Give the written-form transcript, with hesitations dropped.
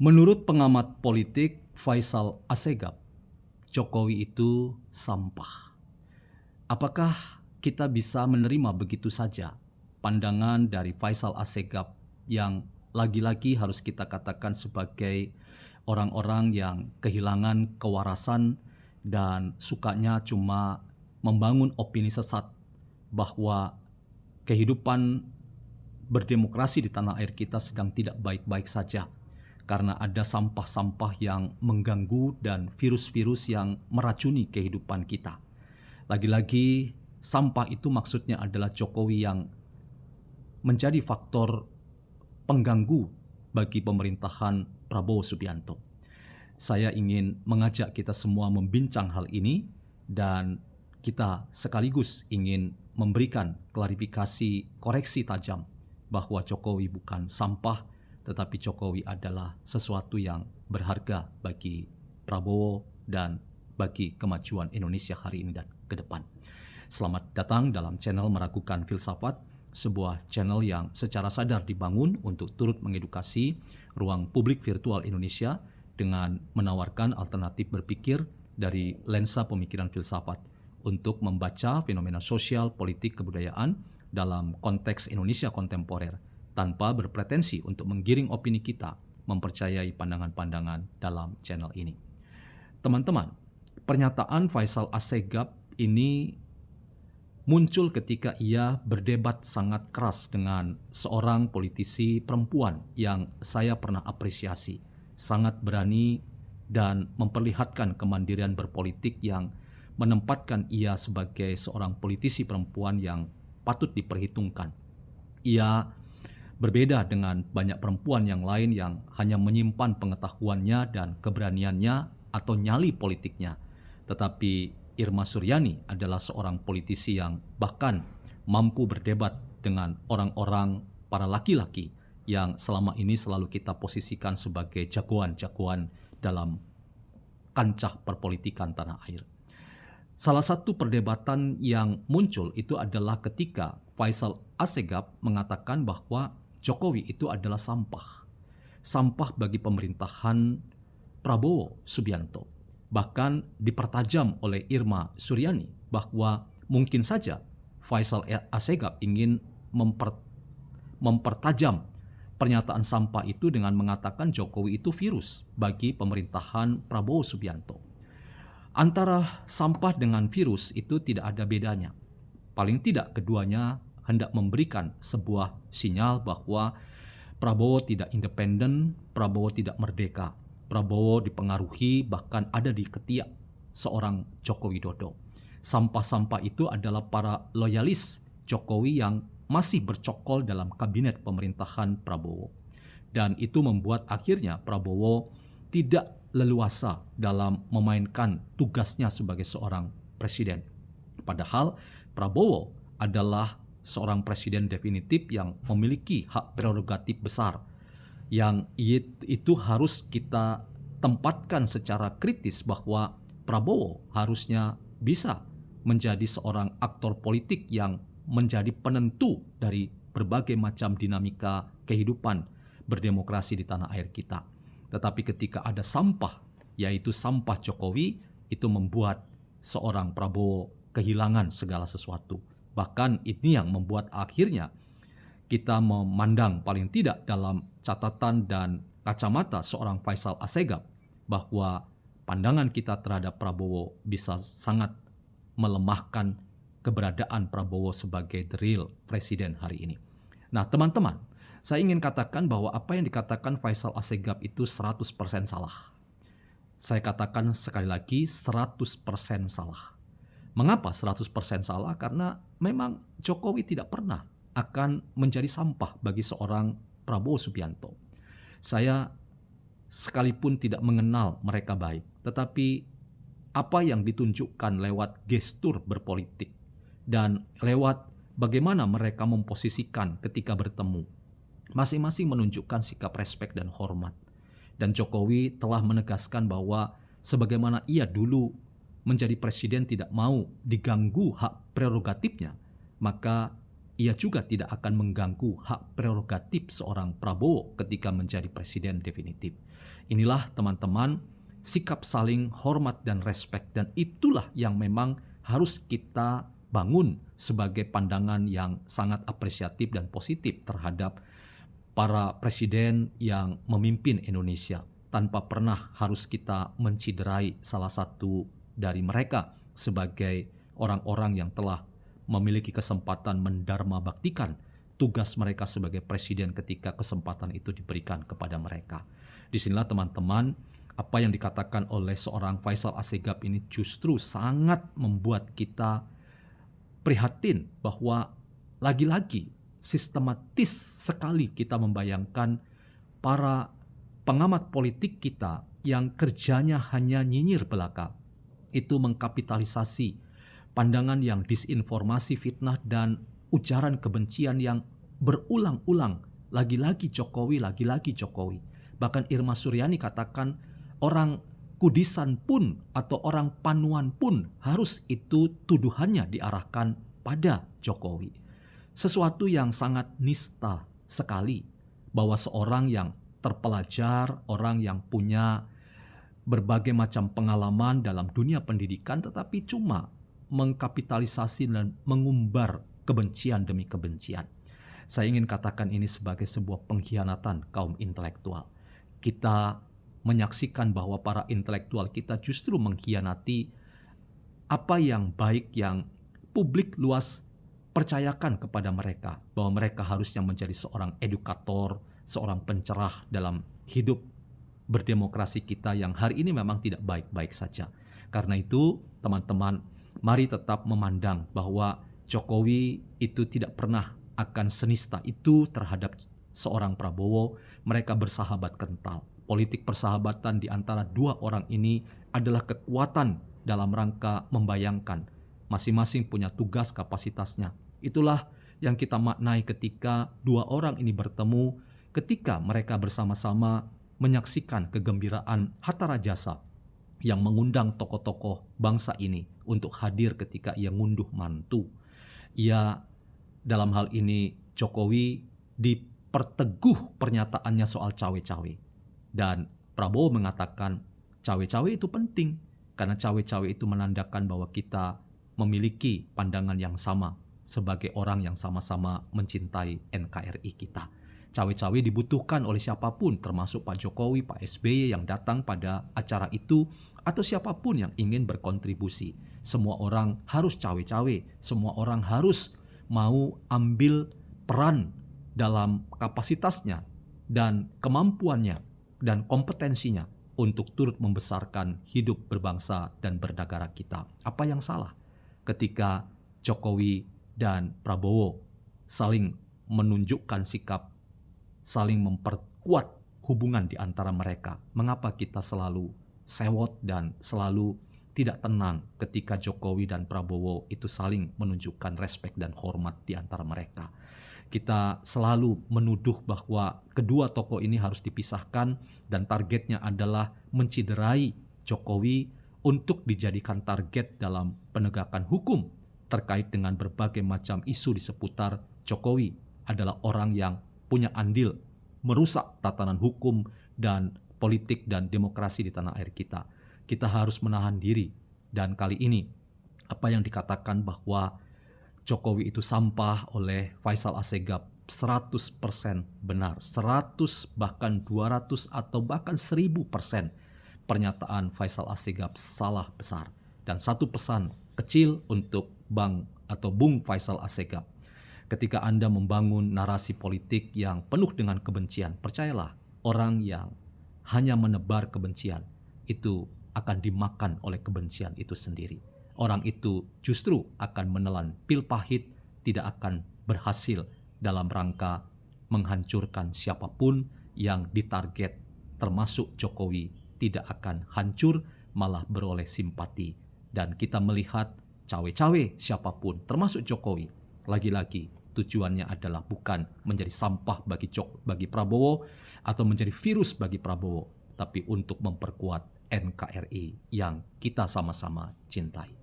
Menurut pengamat politik Faisal Assegaf, Jokowi itu sampah. Apakah kita bisa menerima begitu saja pandangan dari Faisal Assegaf yang lagi-lagi harus kita katakan sebagai orang-orang yang kehilangan kewarasan dan sukanya cuma membangun opini sesat bahwa kehidupan berdemokrasi di tanah air kita sedang tidak baik-baik saja karena ada sampah-sampah yang mengganggu dan virus-virus yang meracuni kehidupan kita. Lagi-lagi sampah itu maksudnya adalah Jokowi yang menjadi faktor pengganggu bagi pemerintahan Prabowo Subianto. Saya ingin mengajak kita semua membincang hal ini dan kita sekaligus ingin memberikan klarifikasi koreksi tajam bahwa Jokowi bukan sampah, tetapi Jokowi adalah sesuatu yang berharga bagi Prabowo dan bagi kemajuan Indonesia hari ini dan ke depan. Selamat datang dalam channel Meragukan Filsafat, sebuah channel yang secara sadar dibangun untuk turut mengedukasi ruang publik virtual Indonesia dengan menawarkan alternatif berpikir dari lensa pemikiran filsafat untuk membaca fenomena sosial, politik, kebudayaan dalam konteks Indonesia kontemporer tanpa berpretensi untuk menggiring opini kita mempercayai pandangan-pandangan dalam channel ini. Teman-teman, pernyataan Faisal Assegaf ini muncul ketika ia berdebat sangat keras dengan seorang politisi perempuan yang saya pernah apresiasi, sangat berani dan memperlihatkan kemandirian berpolitik yang menempatkan ia sebagai seorang politisi perempuan yang patut diperhitungkan. Ia berbeda dengan banyak perempuan yang lain yang hanya menyimpan pengetahuannya dan keberaniannya atau nyali politiknya. Tetapi Irma Suryani adalah seorang politisi yang bahkan mampu berdebat dengan orang-orang, para laki-laki yang selama ini selalu kita posisikan sebagai jagoan-jagoan dalam kancah perpolitikan tanah air. Salah satu perdebatan yang muncul itu adalah ketika Faisal Assegaf mengatakan bahwa Jokowi itu adalah sampah. Sampah bagi pemerintahan Prabowo Subianto. Bahkan dipertajam oleh Irma Suryani bahwa mungkin saja Faisal Assegaf ingin mempertajam pernyataan sampah itu dengan mengatakan Jokowi itu virus bagi pemerintahan Prabowo Subianto. Antara sampah dengan virus itu tidak ada bedanya. Paling tidak keduanya hendak memberikan sebuah sinyal bahwa Prabowo tidak independen, Prabowo tidak merdeka. Prabowo dipengaruhi bahkan ada di ketiak seorang Joko Widodo. Sampah-sampah itu adalah para loyalis Jokowi yang masih bercokol dalam kabinet pemerintahan Prabowo. Dan itu membuat akhirnya Prabowo tidak leluasa dalam memainkan tugasnya sebagai seorang presiden. Padahal Prabowo adalah seorang presiden definitif yang memiliki hak prerogatif besar yang itu harus kita tempatkan secara kritis bahwa Prabowo harusnya bisa menjadi seorang aktor politik yang menjadi penentu dari berbagai macam dinamika kehidupan berdemokrasi di tanah air kita. Tetapi ketika ada sampah, yaitu sampah Jokowi, itu membuat seorang Prabowo kehilangan segala sesuatu. Bahkan ini yang membuat akhirnya kita memandang paling tidak dalam catatan dan kacamata seorang Faisal Assegaf bahwa pandangan kita terhadap Prabowo bisa sangat melemahkan keberadaan Prabowo sebagai the real presiden hari ini. Nah, teman-teman, saya ingin katakan bahwa apa yang dikatakan Faisal Assegaf itu 100% salah. Saya katakan sekali lagi 100% salah. Mengapa 100% salah? Karena memang Jokowi tidak pernah akan menjadi sampah bagi seorang Prabowo Subianto. Saya sekalipun tidak mengenal mereka baik, tetapi apa yang ditunjukkan lewat gestur berpolitik dan lewat bagaimana mereka memposisikan ketika bertemu, masing-masing menunjukkan sikap respek dan hormat. Dan Jokowi telah menegaskan bahwa sebagaimana ia dulu menjadi presiden tidak mau diganggu hak prerogatifnya, maka ia juga tidak akan mengganggu hak prerogatif seorang Prabowo ketika menjadi presiden definitif. Inilah teman-teman sikap saling hormat dan respek, dan itulah yang memang harus kita bangun sebagai pandangan yang sangat apresiatif dan positif terhadap para presiden yang memimpin Indonesia, tanpa pernah harus kita menciderai salah satu dari mereka sebagai orang-orang yang telah memiliki kesempatan mendharma baktikan tugas mereka sebagai presiden ketika kesempatan itu diberikan kepada mereka. Disinilah teman-teman, apa yang dikatakan oleh seorang Faisal Assegaf ini justru sangat membuat kita prihatin bahwa lagi-lagi sistematis sekali kita membayangkan para pengamat politik kita yang kerjanya hanya nyinyir belaka, itu mengkapitalisasi pandangan yang disinformasi, fitnah, dan ujaran kebencian yang berulang-ulang. Lagi-lagi Jokowi, lagi-lagi Jokowi. Bahkan Irma Suryani katakan orang Kudisan pun atau orang Panuan pun harus itu tuduhannya diarahkan pada Jokowi. Sesuatu yang sangat nista sekali bahwa seorang yang terpelajar, orang yang punya berbagai macam pengalaman dalam dunia pendidikan tetapi cuma mengkapitalisasi dan mengumbar kebencian demi kebencian. Saya ingin katakan ini sebagai sebuah pengkhianatan kaum intelektual. Kita menyaksikan bahwa para intelektual kita justru mengkhianati apa yang baik yang publik luas percayakan kepada mereka, bahwa mereka harusnya menjadi seorang edukator, seorang pencerah dalam hidup berdemokrasi kita yang hari ini memang tidak baik-baik saja. Karena itu, teman-teman, mari tetap memandang bahwa Jokowi itu tidak pernah akan senista itu terhadap seorang Prabowo. Mereka bersahabat kental. Politik persahabatan di antara dua orang ini adalah kekuatan dalam rangka membayangkan masing-masing punya tugas kapasitasnya. Itulah yang kita maknai ketika dua orang ini bertemu, ketika mereka bersama-sama menyaksikan kegembiraan Hatta Rajasa yang mengundang tokoh-tokoh bangsa ini untuk hadir ketika ia ngunduh mantu. Ia dalam hal ini Jokowi diperteguh pernyataannya soal cawe-cawe. Dan Prabowo mengatakan cawe-cawe itu penting karena cawe-cawe itu menandakan bahwa kita memiliki pandangan yang sama sebagai orang yang sama-sama mencintai NKRI kita. Cawe-cawe dibutuhkan oleh siapapun, termasuk Pak Jokowi, Pak SBY yang datang pada acara itu, atau siapapun yang ingin berkontribusi. Semua orang harus cawe-cawe, semua orang harus mau ambil peran dalam kapasitasnya dan kemampuannya dan kompetensinya untuk turut membesarkan hidup berbangsa dan bernegara kita. Apa yang salah ketika Jokowi dan Prabowo saling menunjukkan sikap, saling memperkuat hubungan di antara mereka? Mengapa kita selalu sewot dan selalu tidak tenang ketika Jokowi dan Prabowo itu saling menunjukkan respek dan hormat di antara mereka? Kita selalu menuduh bahwa kedua tokoh ini harus dipisahkan dan targetnya adalah menciderai Jokowi untuk dijadikan target dalam penegakan hukum terkait dengan berbagai macam isu di seputar Jokowi adalah orang yang punya andil merusak tatanan hukum dan politik dan demokrasi di tanah air kita. Kita harus menahan diri, dan kali ini apa yang dikatakan bahwa Jokowi itu sampah oleh Faisal Assegaf 100% benar, 100 bahkan 200 atau bahkan 1000% pernyataan Faisal Assegaf salah besar. Dan satu pesan kecil untuk Bang atau Bung Faisal Assegaf. Ketika Anda membangun narasi politik yang penuh dengan kebencian, percayalah, orang yang hanya menebar kebencian itu akan dimakan oleh kebencian itu sendiri. Orang itu justru akan menelan pil pahit, tidak akan berhasil dalam rangka menghancurkan siapapun yang ditarget, termasuk Jokowi, tidak akan hancur, malah beroleh simpati. Dan kita melihat cawe-cawe siapapun, termasuk Jokowi, lagi-lagi tujuannya adalah bukan menjadi sampah bagi Prabowo atau menjadi virus bagi Prabowo, tapi untuk memperkuat NKRI yang kita sama-sama cintai.